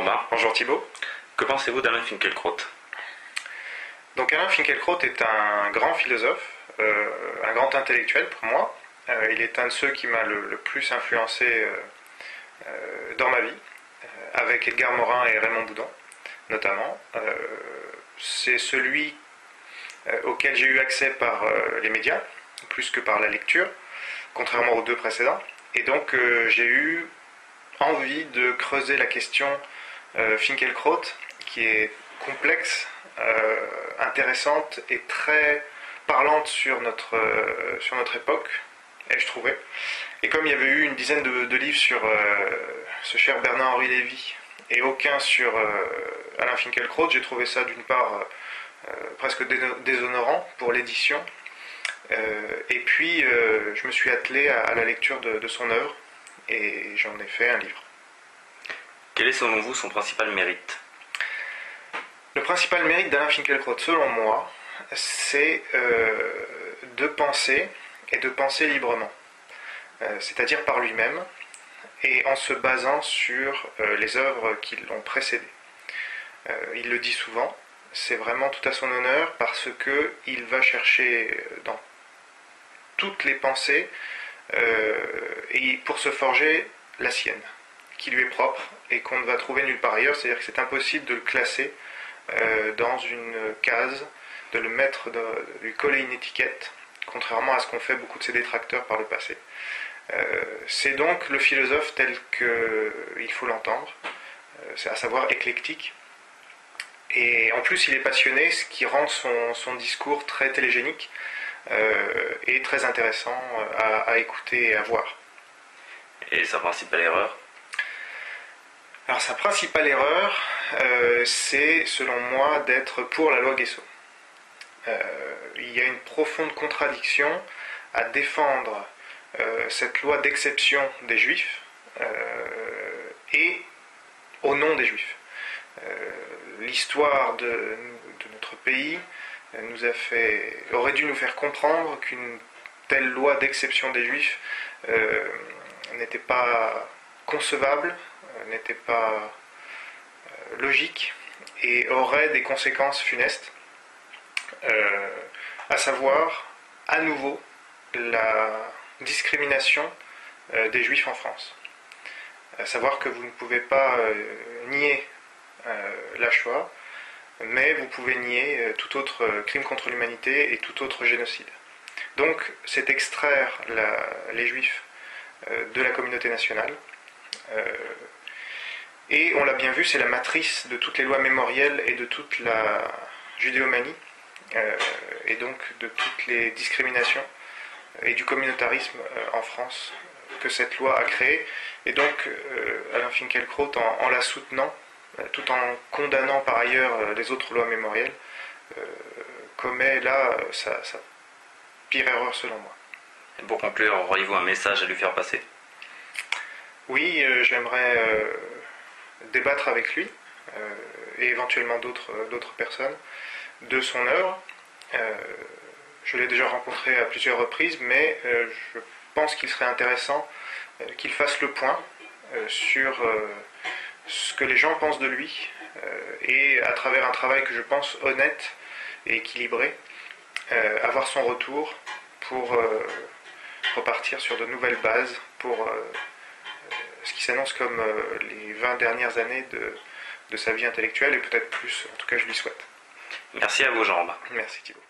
Jean-Marc. Bonjour Thibaut. Que pensez-vous d'Alain Finkielkraut? Donc Alain Finkielkraut est un grand philosophe, un grand intellectuel pour moi. Il est un de ceux qui m'a le plus influencé dans ma vie, avec Edgar Morin et Raymond Boudon notamment. C'est celui auquel j'ai eu accès par les médias, plus que par la lecture, contrairement aux deux précédents. Et donc j'ai eu envie de creuser la question Finkielkraut, qui est complexe, intéressante et très parlante sur notre époque, ai-je trouvé. Et comme il y avait eu une dizaine de livres sur ce cher Bernard-Henri Lévy et aucun sur Alain Finkielkraut, j'ai trouvé ça d'une part presque déshonorant pour l'édition, et puis je me suis attelé à la lecture de son œuvre et j'en ai fait un livre. Quel est selon vous son principal mérite? Le principal mérite d'Alain Finkielkraut, selon moi, c'est de penser et de penser librement, c'est-à-dire par lui-même et en se basant sur les œuvres qui l'ont précédé. Il le dit souvent, c'est vraiment tout à son honneur parce qu'il va chercher dans toutes les pensées et pour se forger la sienne, qui lui est propre et qu'on ne va trouver nulle part ailleurs, c'est-à-dire que c'est impossible de le classer dans une case, de le mettre, de lui coller une étiquette, contrairement à ce qu'ont fait beaucoup de ses détracteurs par le passé. C'est donc le philosophe tel qu'il faut l'entendre, c'est à savoir éclectique, et en plus il est passionné, ce qui rend son discours très télégénique et très intéressant à écouter et à voir. Et sa principale erreur? Alors sa principale erreur, c'est selon moi d'être pour la loi Guessot. Il y a une profonde contradiction à défendre cette loi d'exception des Juifs et au nom des Juifs. L'histoire de notre pays aurait dû nous faire comprendre qu'une telle loi d'exception des Juifs n'était pas concevable, n'était pas logique et aurait des conséquences funestes, à savoir à nouveau la discrimination des Juifs en France. À savoir que vous ne pouvez pas nier la Shoah, mais vous pouvez nier tout autre crime contre l'humanité et tout autre génocide. Donc c'est extraire les Juifs de la communauté nationale, et on l'a bien vu, c'est la matrice de toutes les lois mémorielles et de toute la judéomanie, et donc de toutes les discriminations et du communautarisme en France que cette loi a créé. Et donc Alain Finkielkraut, en la soutenant, tout en condamnant par ailleurs les autres lois mémorielles, commet là sa pire erreur selon moi. Et pour conclure, auriez-vous un message à lui faire passer? Oui, j'aimerais débattre avec lui et éventuellement d'autres personnes de son œuvre. Je l'ai déjà rencontré à plusieurs reprises, mais je pense qu'il serait intéressant qu'il fasse le point sur ce que les gens pensent de lui, et à travers un travail que je pense honnête et équilibré, avoir son retour pour repartir sur de nouvelles bases pour ce qui s'annonce comme les 20 dernières années de sa vie intellectuelle, et peut-être plus, en tout cas je lui souhaite. Merci à vous Jean-Marc. Merci Thibaut.